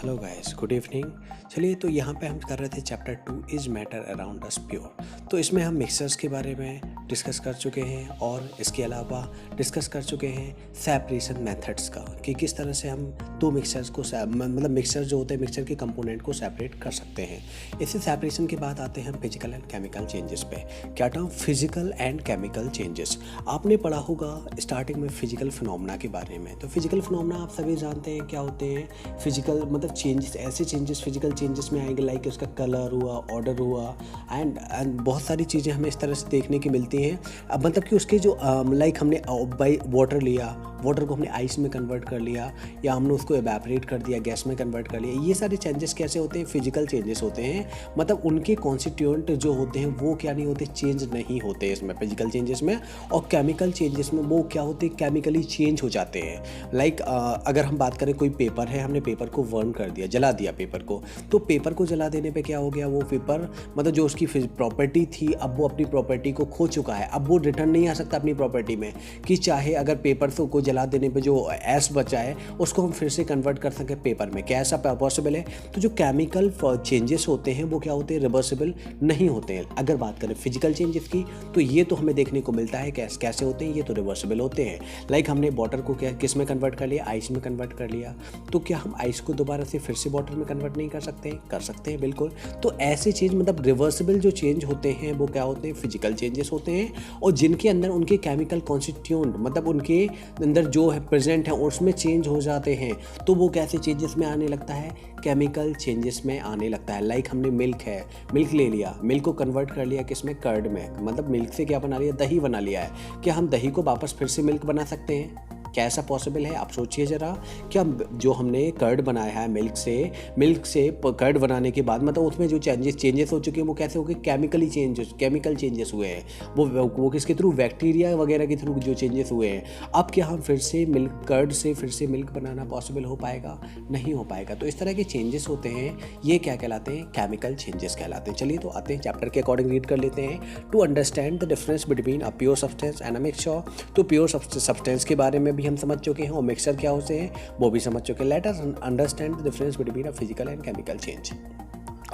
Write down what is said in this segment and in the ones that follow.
Hello guys, good evening. चलिए, तो यहाँ पे हम कर रहे थे chapter 2 is matter around us pure. तो इसमें हम मिक्सचर्स के बारे में डिस्कस कर चुके हैं और इसके अलावा डिस्कस कर चुके हैं सेपरेशन मेथड्स का कि किस तरह से हम दो मिक्सचर्स को मतलब मिक्सचर जो होते हैं मिक्सचर के कंपोनेंट को सेपरेट कर सकते हैं। इससे सेपरेशन के बाद आते हैं हम फिजिकल एंड केमिकल चेंजेस पे। क्या term physical and chemical changes आपने पढ़ा होगा स्टार्टिंग में फिजिकल फिनोमेना के बारे में। तो फिजिकल फिनोमेना आप सभी जानते हैं क्या होते हैं। फिजिकल मतलब चेंजेस, ऐसे चेंजेस फिजिकल चेंजेस में आएंगे लाइक उसका कलर हुआ, ऑर्डर हुआ एंड बहुत सारी चीज़ें हमें इस तरह से देखने की मिलती हैं। अब मतलब कि उसके जो लाइक हमने बाई वाटर लिया, वाटर को हमने आइस में कन्वर्ट कर लिया या हमने उसको एवेपोरेट कर दिया, गैस में कन्वर्ट कर लिया। ये सारे चेंजेस कैसे होते हैं? फिजिकल चेंजेस होते हैं। मतलब उनके कॉन्स्टिट्यूएंट जो होते हैं वो क्या नहीं होते, चेंज नहीं होते इसमें फिजिकल चेंजेस में। और केमिकल चेंजेस में वो क्या होते हैं, केमिकली चेंज हो जाते हैं। लाइक अगर हम बात करें कोई पेपर है, हमने पेपर को बर्न कर दिया, जला दिया पेपर को, तो पेपर को जला देने पे क्या हो गया, वो पेपर मतलब जो उसकी प्रॉपर्टी थी अब वो अपनी प्रॉपर्टी को खो चुका है। अब वो रिटर्न नहीं आ सकता अपनी प्रॉपर्टी में कि चाहे अगर पेपर को जला देने पे जो एस बचा है उसको हम फिर से कन्वर्ट कर सकें पेपर में। क्या ऐसा पॉसिबल है? तो जो केमिकल चेंजेस होते हैं वो क्या होते हैं, रिवर्सिबल नहीं होते हैं। अगर बात करें फिजिकल चेंजेस की तो ये तो हमें देखने को मिलता है कैसे होते हैं, ये तो रिवर्सिबल होते हैं। लाइक हमने वाटर को किस में कन्वर्ट कर लिया, आइस में कन्वर्ट कर लिया। तो क्या हम आइस को दोबारा से फिर से वाटर में कन्वर्ट नहीं कर सकते? कर सकते हैं, बिल्कुल। तो ऐसे चीज़ मतलब रिवर्सिबल जो चेंज होते हैं वो क्या होते हैं, फिजिकल चेंजेस होते हैं। और जिनके अंदर उनके केमिकल कॉन्स्टिट्यूएंट मतलब उनके अंदर जो है प्रेजेंट है उसमें चेंज हो जाते हैं, तो वो कैसे चेंजेस में आने लगता है, केमिकल चेंजेस में आने लगता है। लाइक हमने मिल्क है, मिल्क ले लिया, मिल्क को कन्वर्ट कर लिया किसमें, कर्ड में। मतलब मिल्क से क्या बना लिया, दही बना लिया है। क्या हम दही को वापस फिर से मिल्क बना सकते हैं? क्या ऐसा पॉसिबल है? आप सोचिए ज़रा। क्या जो हमने कर्ड बनाया है मिल्क से कर्ड बनाने के बाद मतलब उसमें जो चेंजेस हो चुके हैं वो कैसे हो गए, केमिकल चेंजेस हुए हैं। वो किसके थ्रू, बैक्टीरिया वगैरह के थ्रू जो चेंजेस हुए हैं। अब क्या हम फिर से कर्ड से फिर से मिल्क बनाना पॉसिबल हो पाएगा? नहीं हो पाएगा। तो इस तरह के चेंजेस होते हैं, ये क्या कहलाते हैं, केमिकल चेंजेस कहलाते हैं। चलिए तो आते हैं चैप्टर के अकॉर्डिंग रीड कर लेते हैं। To understand the difference between a pure substance and a mixture. तो प्योर सब्सटेंस के बारे में भी हम समझ चुके हैं और मिक्सचर क्या होते हैं वो भी समझ चुके हैं। Let us understand the difference between a physical and chemical change.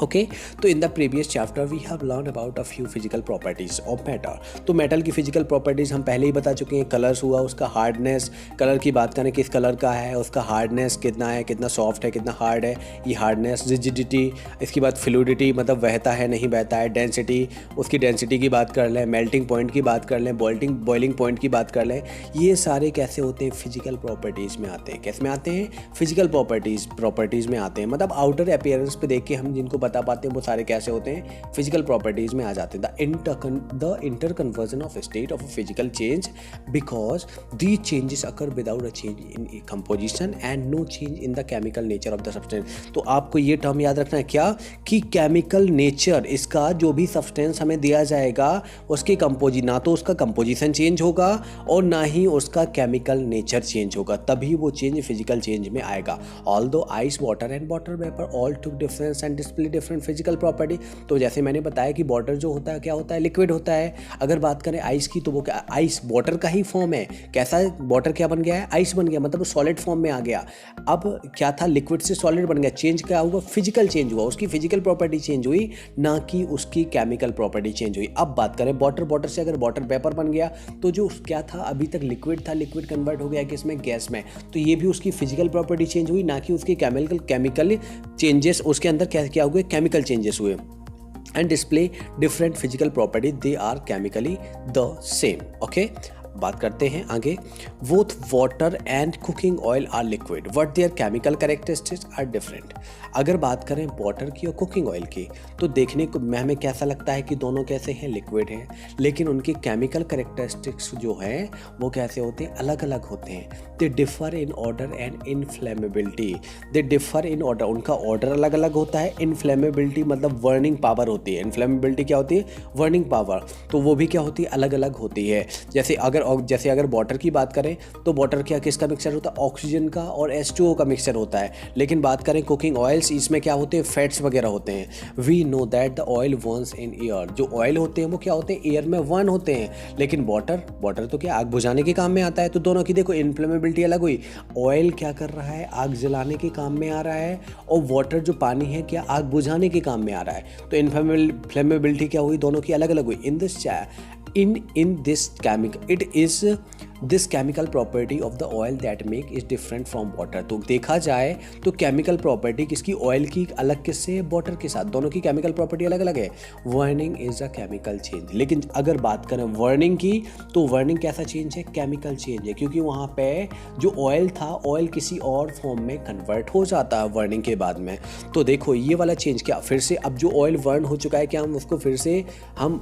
Okay, तो in the previous chapter we have learn about a few physical properties of metal. तो मेटल की फिजिकल प्रॉपर्टीज हम पहले ही बता चुके हैं। कलर्स हुआ, उसका हार्डनेस, कलर की बात करें किस कलर का है, उसका हार्डनेस कितना है, कितना सॉफ्ट है, कितना हार्ड है, ये हार्डनेस, रिजिडिटी, इसके बाद फ्लूइडिटी मतलब बहता है नहीं बहता है, डेंसिटी, उसकी डेंसिटी की बात कर लें, मेल्टिंग पॉइंट की बात कर लें, बॉइलिंग पॉइंट की बात कर लें। ये सारे कैसे होते हैं, फिजिकल प्रॉपर्टीज़ में आते हैं। कैसे में आते हैं, फिजिकल प्रॉपर्टीज़ में आते हैं। मतलब आउटर अपीयरेंस पे देख के हम जिनको बता पाते हैं वो सारे कैसे होते हैं, फिजिकल प्रॉपर्टीज में आ जाते हैं। The inter conversion of state of physical change because these changes occur without a change in composition and no change in the chemical nature of the substance. तो आपको ये टर्म याद रखना है क्या, कि केमिकल नेचर, इसका जो भी सब्सटेंस हमें दिया जाएगा उसकी ना तो उसका कंपोजिशन चेंज होगा और ना ही उसका केमिकल नेचर चेंज होगा, तभी वो चेंज फिजिकल चेंज में आएगा। Although ice, water and water vapour all took difference and display different physical property. तो जैसे मैंने बताया कि वाटर जो होता है क्या होता है, लिक्विड होता है। अगर बात करें आइस की तो वो क्या, आइस वाटर का ही फॉर्म है। कैसा वाटर क्या बन गया है, आइस बन गया, मतलब वो सॉलिड फॉर्म में आ गया। अब क्या था, लिक्विड से सॉलिड बन गया, चेंज क्या हुआ, फिजिकल चेंज हुआ, उसकी फिजिकल प्रॉपर्टी चेंज हुई, ना कि उसकी केमिकल प्रॉपर्टी चेंज हुई। अब बात करें वाटर से अगर वाटर वेपर बन गया तो जो क्या था, अभी तक लिक्विड था, लिक्विड कन्वर्ट हो गया किसमें, गैस में। तो ये भी उसकी फिजिकल प्रॉपर्टी चेंज हुई, ना कि उसकी केमिकल चेंजेस उसके अंदर क्या हुए, केमिकल चेंजेस हुए। And display different physical property, they are chemically the same. Okay, बात करते हैं आगे। Both water and cooking oil are liquid but their chemical characteristics are different. अगर बात करें वाटर की और कुकिंग ऑयल की तो देखने को हमें कैसा लगता है कि दोनों कैसे हैं, लिक्विड हैं, लेकिन उनकी केमिकल कैरेक्टरिस्टिक्स जो हैं वो कैसे होते हैं, अलग अलग होते हैं। They differ in order and inflammability. They differ in order, उनका ऑर्डर अलग अलग होता है। इनफ्लेमेबिलिटी मतलब बर्निंग पावर होती है। इनफ्लेमेबिलिटी क्या होती है, बर्निंग पावर, तो वो भी क्या होती है, अलग अलग होती है। जैसे अगर और जैसे अगर वाटर की बात करें तो वाटर क्या किसका मिक्सचर होता है, ऑक्सीजन का और H2O का मिक्सचर होता है। लेकिन बात करें कुकिंग ऑयल्स, इसमें क्या होते हैं, फैट्स वगैरह होते हैं। We know that the oil burns in air, जो ऑयल होते हैं वो क्या होते हैं, एयर में बर्न होते हैं। लेकिन वाटर तो क्या आग बुझाने के काम में आता है। तो दोनों की देखो इन्फ्लेमेबिलिटी अलग हुई। ऑयल क्या कर रहा है, आग जलाने के काम में आ रहा है, और वाटर जो पानी है क्या आग बुझाने के काम में आ रहा है। तो इन्फ्लेमेबिलिटी क्या हुई, दोनों की अलग अलग हुई। In this chemical, it is this chemical property of the oil that make is different from water। तो देखा जाए तो केमिकल प्रॉपर्टी किसकी, ऑयल की अलग किससे, वाटर के साथ, दोनों की केमिकल प्रॉपर्टी अलग अलग है। Burning is a chemical change. लेकिन अगर बात करें वर्निंग की तो वर्निंग कैसा चेंज है, केमिकल चेंज है, क्योंकि वहाँ पे जो ऑयल था, ऑयल किसी और फॉर्म में कन्वर्ट हो जाता है वर्निंग के बाद में। तो देखो ये वाला चेंज क्या, फिर से अब जो ऑयल वर्न हो चुका है क्या हम उसको फिर से हम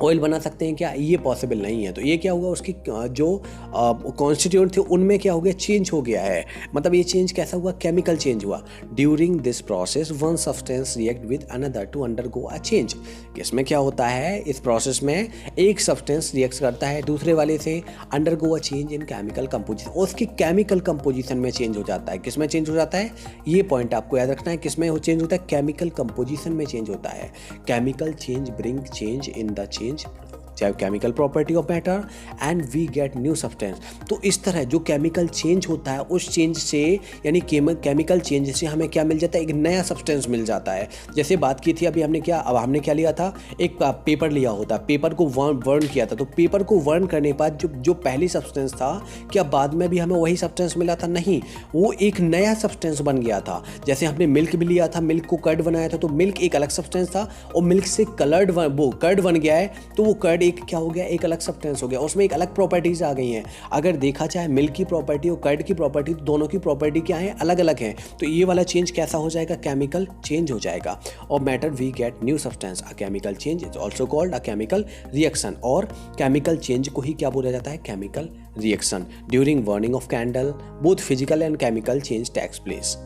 ऑयल बना सकते हैं क्या, ये पॉसिबल नहीं है। तो ये क्या हुआ, उसकी जो कॉन्स्टिट्यूएंट थे उनमें क्या हो गया, चेंज हो गया है। मतलब ये चेंज कैसा हुआ, केमिकल चेंज हुआ। During this process one substance react with another to undergo a change. इसमें क्या होता है, इस प्रोसेस में एक सब्सटेंस रिएक्ट करता है दूसरे वाले से, undergo a change in chemical composition, और उसकी केमिकल कंपोजिशन में चेंज हो जाता है। किस में चेंज हो जाता है, ये पॉइंट आपको याद रखना है, किस में चेंज होता है, केमिकल कंपोजिशन में चेंज होता है। Chemical change bring change in the change चाहे chemical property of matter and we get new substance. तो इस तरह जो केमिकल चेंज होता है उस चेंज से, यानी केमिकल चेंज से हमें क्या मिल जाता है, एक नया सब्सटेंस मिल जाता है। जैसे बात की थी अभी हमने क्या लिया था, एक पेपर लिया होता, पेपर को वर्न किया था। तो पेपर को वर्न करने के बाद जो पहली सब्सटेंस था, क्या बाद में भी हमें वही सब्सटेंस मिला था, नहीं, वो एक नया सब्सटेंस बन गया था। जैसे हमने मिल्क भी लिया था, मिल्क को कर्ड बनाया था, तो मिल्क एक अलग सब्सटेंस था और मिल्क से कर्ड बन गया है, तो वो कर्ड एक क्या हो गया, एक अलग सब्सटेंस हो गया, उसमें एक अलग प्रॉपर्टीज आ गई हैं। अगर देखा जाए मिल्क की प्रॉपर्टी और कर्ड की प्रॉपर्टी, दोनों की प्रॉपर्टी क्या है, अलग अलग है। तो ये वाला चेंज कैसा हो जाएगा, केमिकल चेंज हो जाएगा। और matter we get new substance, a chemical change is also called a chemical reaction. और केमिकल चेंज को ही क्या बोला जाता है, chemical reaction. During burning of candle both physical and chemical change takes place.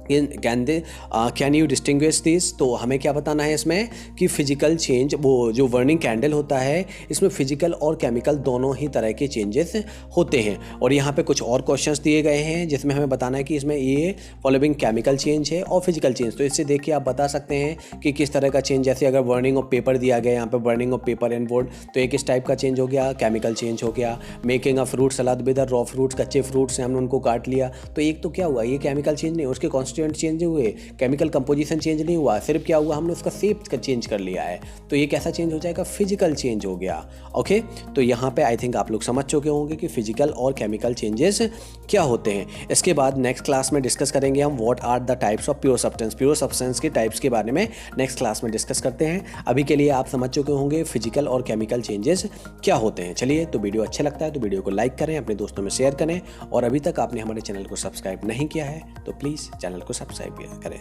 Can you distinguish this. तो हमें क्या बताना है इसमें कि फिजिकल चेंज, वो जो बर्निंग कैंडल होता है, इसमें फिजिकल और केमिकल दोनों ही तरह के चेंजेस होते हैं। और यहाँ पे कुछ और क्वेश्चंस दिए गए हैं जिसमें हमें बताना है कि इसमें ये फॉलोइंग केमिकल चेंज है और फिजिकल चेंज। तो इससे देख के आप बता सकते हैं कि किस तरह का चेंज। जैसे अगर बर्निंग ऑफ पेपर दिया गया, यहाँ पे burning of paper and board, तो एक इस टाइप का चेंज हो गया, केमिकल चेंज हो गया। Making a fruit salad with raw fruits, कच्चे फ्रूट्स से हमने उनको काट लिया, तो एक तो क्या हुआ, ये केमिकल चेंज नहीं, उसके कॉन्स्टिट्यूएंट चेंज हुए, केमिकल कंपोजिशन चेंज नहीं हुआ, सिर्फ क्या हुआ, हमने उसका शेप का चेंज कर लिया है। तो ये कैसा चेंज हो जाएगा, फिजिकल चेंज हो गया। ओके, तो यहाँ पे आई थिंक आप लोग समझ चुके होंगे कि फिजिकल और केमिकल चेंजेस क्या होते हैं। इसके बाद नेक्स्ट क्लास में डिस्कस करेंगे हम what are the types of pure substance. Pure substance के टाइप्स के बारे में नेक्स्ट क्लास में डिस्कस करते हैं। अभी के लिए आप समझ चुके होंगे फिजिकल और केमिकल चेंजेस क्या होते हैं। चलिए, तो वीडियो अच्छा लगता है तो वीडियो को लाइक करें, अपने दोस्तों में शेयर करें, और अभी तक आपने हमारे चैनल को सब्सक्राइब नहीं किया है तो प्लीज़ चैनल को सब्सक्राइब करें।